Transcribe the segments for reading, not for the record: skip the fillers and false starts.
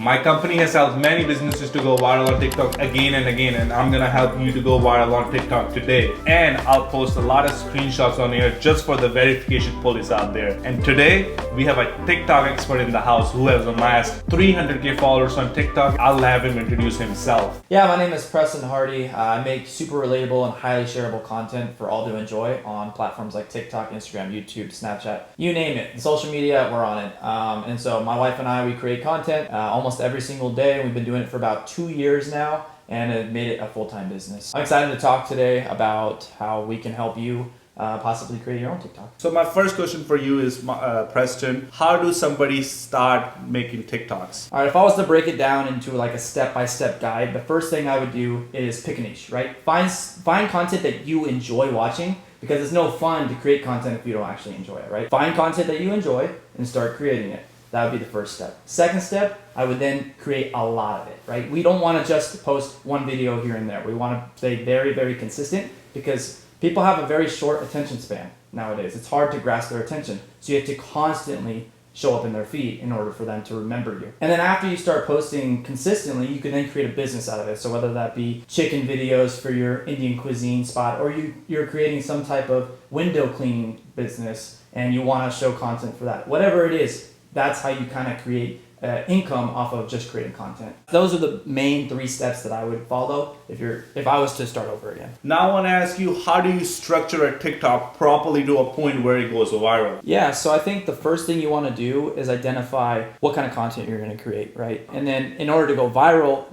My company has helped many businesses to go viral on TikTok again and again, and I'm gonna help you to go viral on TikTok today. And I'll post a lot of screenshots on here just for the verification police out there. And today, we have a TikTok expert in the house who has amassed 300K followers on TikTok. I'll have him introduce himself. Yeah, my name is Preston Hardy. I make super relatable and highly shareable content for all to enjoy on platforms like TikTok, Instagram, YouTube, Snapchat, you name it. Social media, we're on it. And so my wife and I, we create content almost every single day. We've been doing it for about 2 years now, and it made it a full-time business. I'm excited to talk today about how we can help you possibly create your own TikTok. So my first question for you is, Preston, how do somebody start making TikToks? All right, if I was to break it down into like a step-by-step guide, the first thing I would do is pick a niche, right? Find content that you enjoy watching, because it's no fun to create content if you don't actually enjoy it, right? Find content that you enjoy and start creating it. That would be the first step. Second step, I would then create a lot of it, right? We don't want to just post one video here and there. We want to stay very, very consistent, because people have a very short attention span nowadays. It's hard to grasp their attention. So you have to constantly show up in their feed in order for them to remember you. And then after you start posting consistently, you can then create a business out of it. So whether that be chicken videos for your Indian cuisine spot, or you're creating some type of window cleaning business and you want to show content for that. Whatever it is, that's how you kind of create income off of just creating content. Those are the main 3 steps that I would follow if I was to start over again. Now I want to ask you, how do you structure a TikTok properly to a point where it goes viral? Yeah, so I think the first thing you want to do is identify what kind of content you're going to create, right? And then in order to go viral,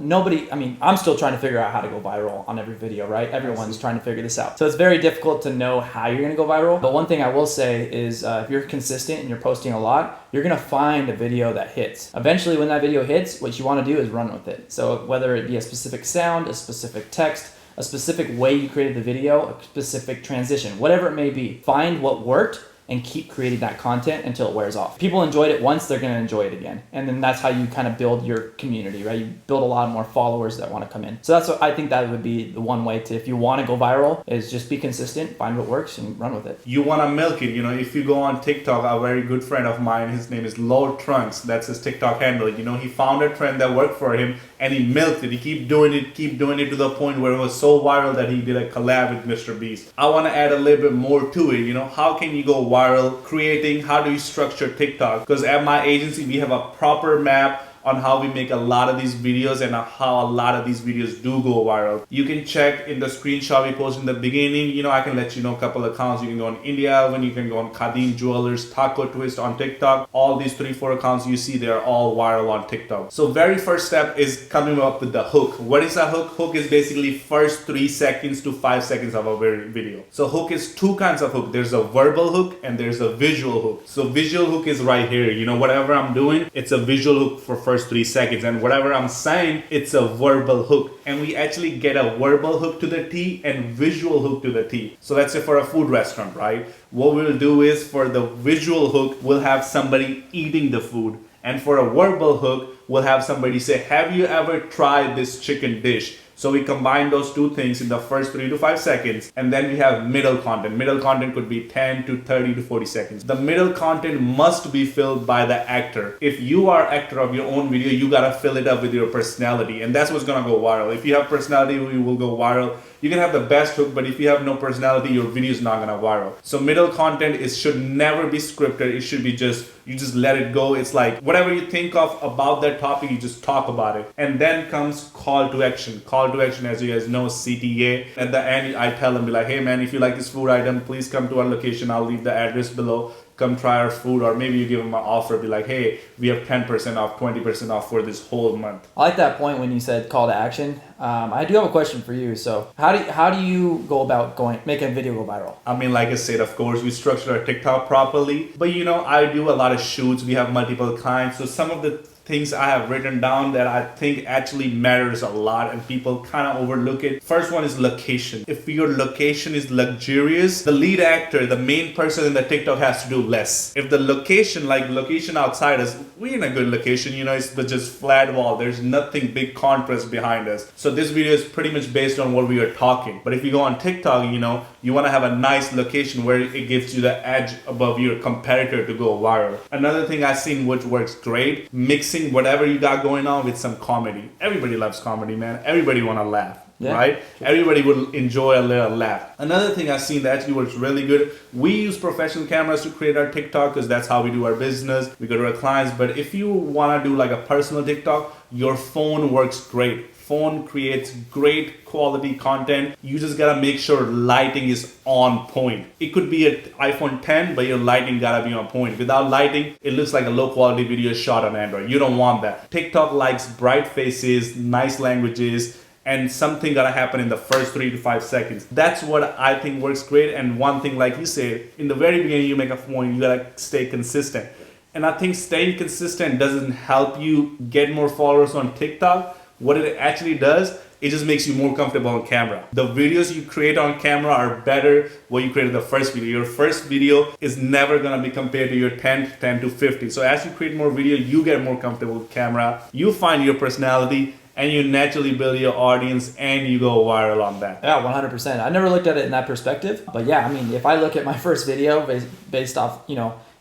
I'm still trying to figure out how to go viral on every video, right? Everyone's trying to figure this out. So it's very difficult to know how you're going to go viral. But one thing I will say is if you're consistent and you're posting a lot, you're going to find a video that hits. Eventually, when that video hits, what you want to do is run with it. So whether it be a specific sound, a specific text, a specific way you created the video, a specific transition, whatever it may be, find what worked and keep creating that content until it wears off. If people enjoyed it once, they're going to enjoy it again. And then that's how you kind of build your community, right? You build a lot more followers that want to come in. So that's what I think that would be the one way to, if you want to go viral, is just be consistent, find what works and run with it. You want to milk it. If you go on TikTok, a very good friend of mine, his name is Lord Trunks. That's his TikTok handle. He found a trend that worked for him and he milked it. He keep doing it to the point where it was so viral that he did a collab with Mr. Beast. I want to add a little bit more to it. How can you go viral creating? How do you structure TikTok? Because at my agency, we have a proper map on how we make a lot of these videos and how a lot of these videos do go viral. You can check in the screenshot we posted in the beginning. I can let you know a couple of accounts. You can go on India Alvin, you can go on Kadim Jewelers, Taco Twist on TikTok. All these 3-4 accounts you see, they're all viral on TikTok. So very first step is coming up with the hook. What is a hook? Hook is basically first 3 seconds to 5 seconds of a video. So hook is 2 kinds of hook. There's a verbal hook and there's a visual hook. So visual hook is right here. Whatever I'm doing, it's a visual hook for first 3 seconds, and whatever I'm saying, it's a verbal hook. And we actually get a verbal hook to the T and visual hook to the T. So let's say for a food restaurant, right? What we'll do is, for the visual hook, we'll have somebody eating the food. And for a verbal hook, we'll have somebody say, have you ever tried this chicken dish? So we combine those 2 things in the first 3 to 5 seconds, and then we have middle content. Middle content could be 10 to 30 to 40 seconds. The middle content must be filled by the actor. If you are actor of your own video, you gotta fill it up with your personality, and that's what's gonna go viral. If you have personality, you will go viral. You can have the best hook, but if you have no personality, your video is not gonna viral. So middle content should never be scripted. It should be you just let it go. It's like whatever you think of about that topic, you just talk about it. And then comes call to action. Call to action, as you guys know, CTA. At the end, I tell them, be like, hey man, if you like this food item, please come to our location. I'll leave the address below. Come try our food. Or maybe you give them an offer, be like, hey, we have 10% off, 20% off for this whole month. I like that point when you said call to action. I do have a question for you. So how do you go about making a video go viral? Like I said, of course, we structure our TikTok properly. But I do a lot of shoots. We have multiple clients. So some of the things I have written down that I think actually matters a lot and people kind of overlook it. First one is location. If your location is luxurious, the lead actor, the main person in the TikTok has to do less. If the location, like location outside us, we're in a good location, it's just flat wall. There's nothing big contrast behind us. So this video is pretty much based on what we are talking. But if you go on TikTok, you want to have a nice location where it gives you the edge above your competitor to go viral. Another thing I've seen which works great, mixing mixing whatever you got going on with some comedy. Everybody loves comedy, man. Everybody want to laugh. Yeah. Right? Everybody will enjoy a little laugh. Another thing I've seen that actually works really good. We use professional cameras to create our TikTok because that's how we do our business. We go to our clients. But if you want to do like a personal TikTok, your phone works great. Phone creates great quality content. You just gotta make sure lighting is on point. It could be an iPhone 10, but your lighting gotta be on point. Without lighting, it looks like a low quality video shot on Android. You don't want that. TikTok likes bright faces, nice languages, and something gotta happen in the first 3 to 5 seconds. That's what I think works great. And one thing, like you said, in the very beginning, you make a point, you gotta stay consistent. And I think staying consistent doesn't help you get more followers on TikTok. What it actually does, it just makes you more comfortable on camera. The videos you create on camera are better what you created the first video. Your first video is never gonna be compared to your 10 to 50. So as you create more video, you get more comfortable with camera. You find your personality, and you naturally build your audience and you go viral on that. Yeah, 100%. I never looked at it in that perspective. But yeah, I mean, if I look at my first video based off,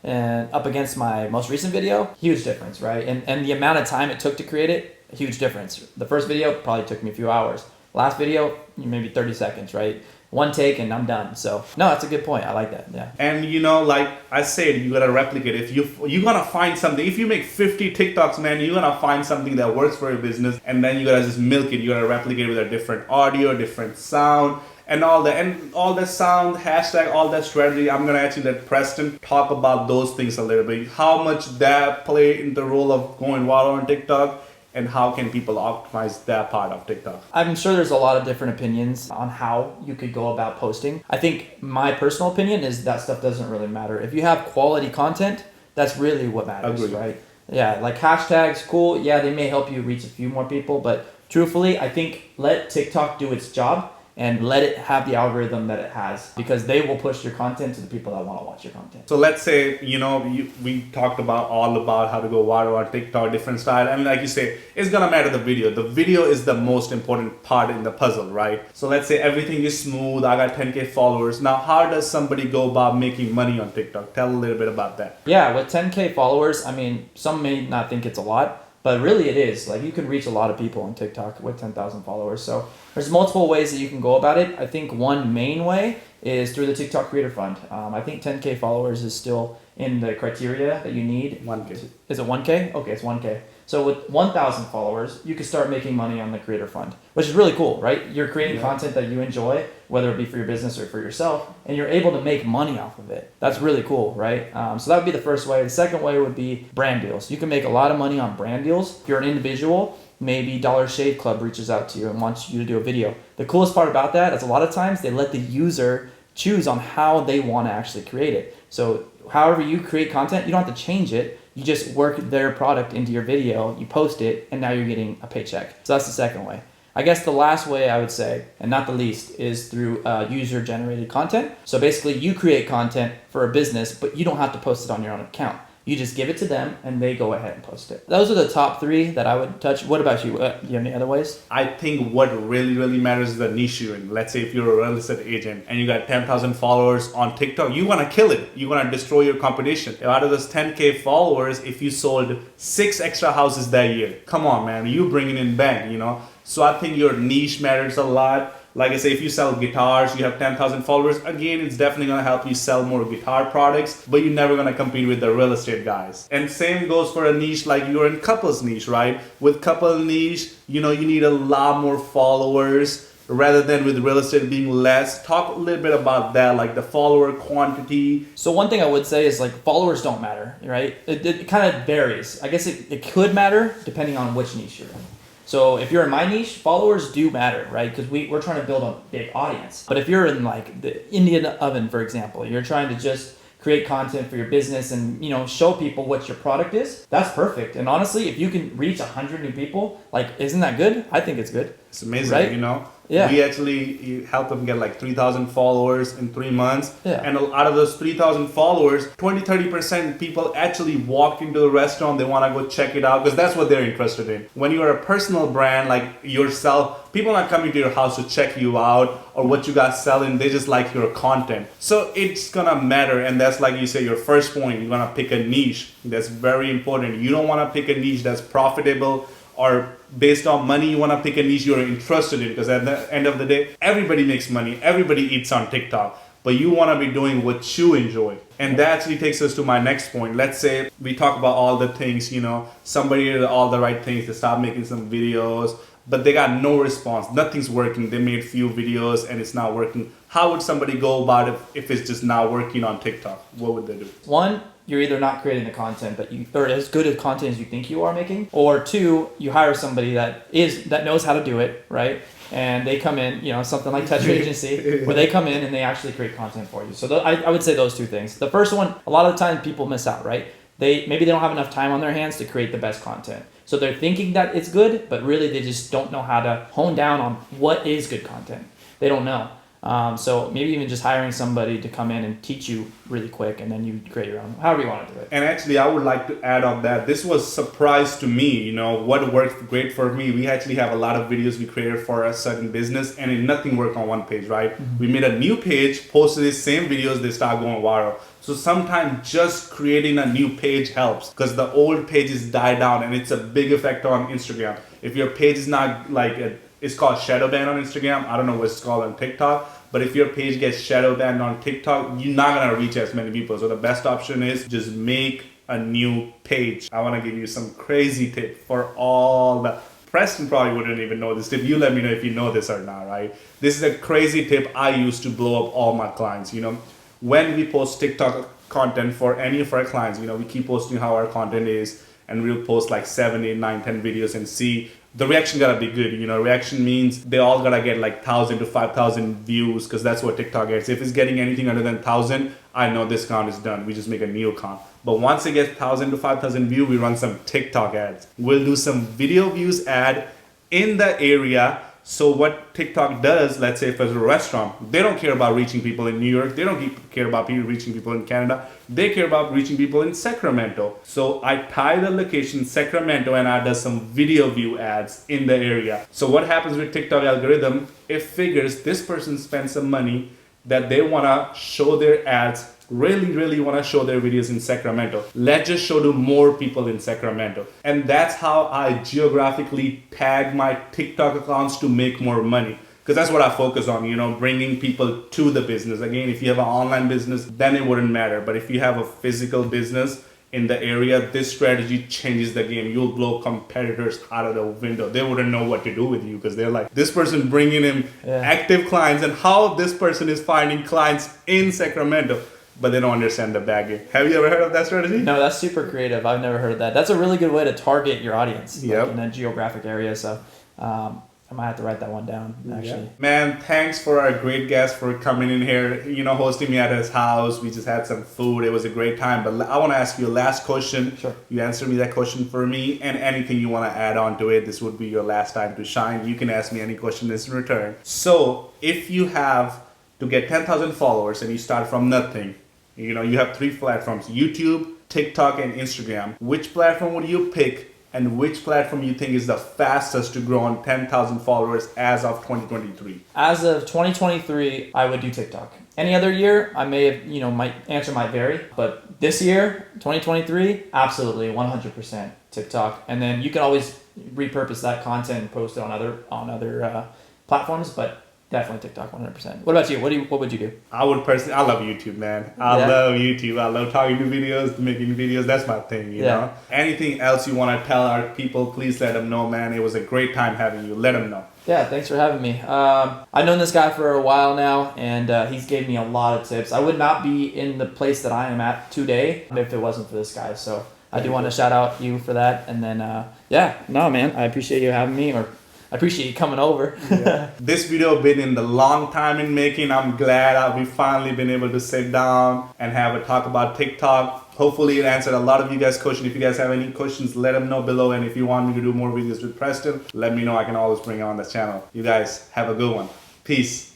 and up against my most recent video, huge difference, right? And the amount of time it took to create it, huge difference. The first video probably took me a few hours. Last video, maybe 30 seconds, right? One take and I'm done. So no, that's a good point. I like that. Yeah. And like I said, you gotta replicate. If you're gonna find something. If you make 50 TikToks, man, you're gonna find something that works for your business, and then you gotta just milk it. You gotta replicate with a different audio, different sound, and all that. And all that sound, hashtag, all that strategy. I'm gonna actually let Preston talk about those things a little bit. How much that play in the role of going viral on TikTok, and how can people optimize that part of TikTok? I'm sure there's a lot of different opinions on how you could go about posting. I think my personal opinion is that stuff doesn't really matter. If you have quality content, that's really what matters, Agreed. right? Yeah, like hashtags, cool. Yeah, they may help you reach a few more people, but truthfully, I think let TikTok do its job and let it have the algorithm that it has, because they will push your content to the people that want to watch your content. So let's say, we talked all about how to go viral on TikTok, different style. And like you say, it's gonna matter the video. The video is the most important part in the puzzle, right? So let's say everything is smooth. I got 10K followers. Now, how does somebody go about making money on TikTok? Tell a little bit about that. Yeah, with 10K followers, I mean, some may not think it's a lot, but really it is. Like, you can reach a lot of people on TikTok with 10,000 followers. So there's multiple ways that you can go about it. I think one main way is through the TikTok Creator Fund. I think 10K followers is still in the criteria that you need. 1K. Is it 1K? Okay, it's 1K. So with 1,000 followers, you can start making money on the Creator Fund, which is really cool, right? You're creating content that you enjoy, whether it be for your business or for yourself, and you're able to make money off of it. That's really cool, right? So that would be the first way. The second way would be brand deals. You can make a lot of money on brand deals. If you're an individual, maybe Dollar Shave Club reaches out to you and wants you to do a video. The coolest part about that is a lot of times they let the user choose on how they want to actually create it. So however you create content, you don't have to change it. You just work their product into your video, you post it, and now you're getting a paycheck. So that's the second way. I guess the last way I would say, and not the least, is through user-generated content. So basically you create content for a business, but you don't have to post it on your own account. You just give it to them and they go ahead and post it. Those are the top three that I would touch. What about you? Do you have any other ways? I think what really, really matters is the niche you're in. Let's say if you're a real estate agent and you got 10,000 followers on TikTok, you want to kill it. You want to destroy your competition. Out of those 10K followers, if you sold 6 extra houses that year, come on, man, you bringing in bank, So I think your niche matters a lot. Like I say, if you sell guitars, you have 10,000 followers, again, it's definitely going to help you sell more guitar products, but you're never going to compete with the real estate guys. And same goes for a niche like you're in couples niche, right? With couple niche, you need a lot more followers rather than with real estate being less. Talk a little bit about that, like the follower quantity. So one thing I would say is like followers don't matter, right? It kind of varies. I guess it could matter depending on which niche you're in. So if you're in my niche, followers do matter, right? Because we're trying to build a big audience. But if you're in like the Indian oven, for example, you're trying to just create content for your business and show people what your product is, that's perfect. And honestly, if you can reach 100 new people, like, isn't that good? I think it's good. It's amazing, right? Yeah. We actually helped them get like 3,000 followers in 3 months. Yeah. And out of those 3,000 followers, 20-30% people actually walk into the restaurant. They want to go check it out because that's what they're interested in. When you're a personal brand like yourself, people are not coming to your house to check you out or what you guys selling. They just like your content. So it's gonna matter. And that's like you say, your first point, you're gonna pick a niche. That's very important. You don't want to pick a niche that's profitable or based on money. You want to pick a niche you're interested in, because at the end of the day, everybody makes money, everybody eats on TikTok, but you want to be doing what you enjoy. And that actually takes us to my next point. Let's say we talk about all the things, somebody did all the right things, they start making some videos, but they got no response, nothing's working. They made few videos and it's not working. How would somebody go about it if it's just not working on TikTok? What would they do? One, you're either not creating the content or as good a content as you think you are making, or two, you hire somebody that knows how to do it, right? And they come in, something like Tetra Agency, where they come in and they actually create content for you. So I would say those two things. The first one, a lot of the time people miss out, right? Maybe they don't have enough time on their hands to create the best content. So they're thinking that it's good, but really they just don't know how to hone down on what is good content. They don't know. So maybe even just hiring somebody to come in and teach you really quick, and then you create your own, however you want to do it. And actually, I would like to add on that. This was a surprise to me, what worked great for me. We actually have a lot of videos we created for a certain business, and nothing worked on one page, right? Mm-hmm. We made a new page, posted the same videos, they start going viral. So sometimes just creating a new page helps, because the old pages die down, and it's a big effect on Instagram. If your page is not it's called shadow ban on Instagram. I don't know what it's called on TikTok. But if your page gets shadow banned on TikTok, you're not going to reach as many people. So the best option is just make a new page. I want to give you some crazy tip for all the... Preston probably wouldn't even know this tip. You let me know if you know this or not, right? This is a crazy tip I use to blow up all my clients. When we post TikTok content for any of our clients, we keep posting how our content is, and we'll post like 7, 8, 9, 10 videos and see the reaction gotta be good. Reaction means they all gotta get like 1,000 to 5,000 views, because that's what TikTok gets. If it's getting anything under than 1,000, I know this count is done. We just make a new count. But once it gets 1,000 to 5,000 views, we run some TikTok ads. We'll do some video views ad in the area. So what TikTok does, let's say if it's a restaurant, they don't care about reaching people in New York. They don't care about reaching people in Canada. They care about reaching people in Sacramento. So I tie the location Sacramento, and I do some video view ads in the area. So what happens with TikTok algorithm, it figures this person spent some money that they want to show their ads, really want to show their videos in Sacramento. Let's just show to more people in Sacramento. And that's how I geographically tag my TikTok accounts to make more money. Because that's what I focus on, bringing people to the business. Again, if you have an online business, then it wouldn't matter. But if you have a physical business in the area, this strategy changes the game. You'll blow competitors out of the window. They wouldn't know what to do with you, because they're like, this person bringing in active clients, and how this person is finding clients in Sacramento. But they don't understand the back end. Have you ever heard of that strategy? No, that's super creative. I've never heard of that. That's a really good way to target your audience in a geographic area. So I might have to write that one down, actually. Yeah. Man, thanks for our great guest for coming in here, hosting me at his house. We just had some food. It was a great time. But I want to ask you a last question. Sure. You answer me that question for me, and anything you want to add on to it. This would be your last time to shine. You can ask me any question in return. So if you have to get 10,000 followers and you start from nothing, you have 3 platforms: YouTube, TikTok, and Instagram. Which platform would you pick, and which platform you think is the fastest to grow on 10,000 followers as of 2023? As of 2023, I would do TikTok. Any other year, I may have, my answer might vary. But this year, 2023, absolutely 100% TikTok. And then you can always repurpose that content and post it on other platforms, but definitely TikTok, 100%. What about you? What would you do? I love YouTube, man. I love YouTube. I love talking to videos, making videos. That's my thing, you know. Anything else you want to tell our people, please let them know, man. It was a great time having you. Let them know. Yeah, thanks for having me. I've known this guy for a while now, and he's gave me a lot of tips. I would not be in the place that I am at today if it wasn't for this guy. So I do want to shout out you for that. And then, man, I appreciate you having me, or I appreciate you coming over. This video been in the long time in making. I'm glad we finally been able to sit down and have a talk about TikTok. Hopefully it answered a lot of you guys' questions. If you guys have any questions, let them know below. And if you want me to do more videos with Preston, let me know. I can always bring it on the channel. You guys have a good one. Peace.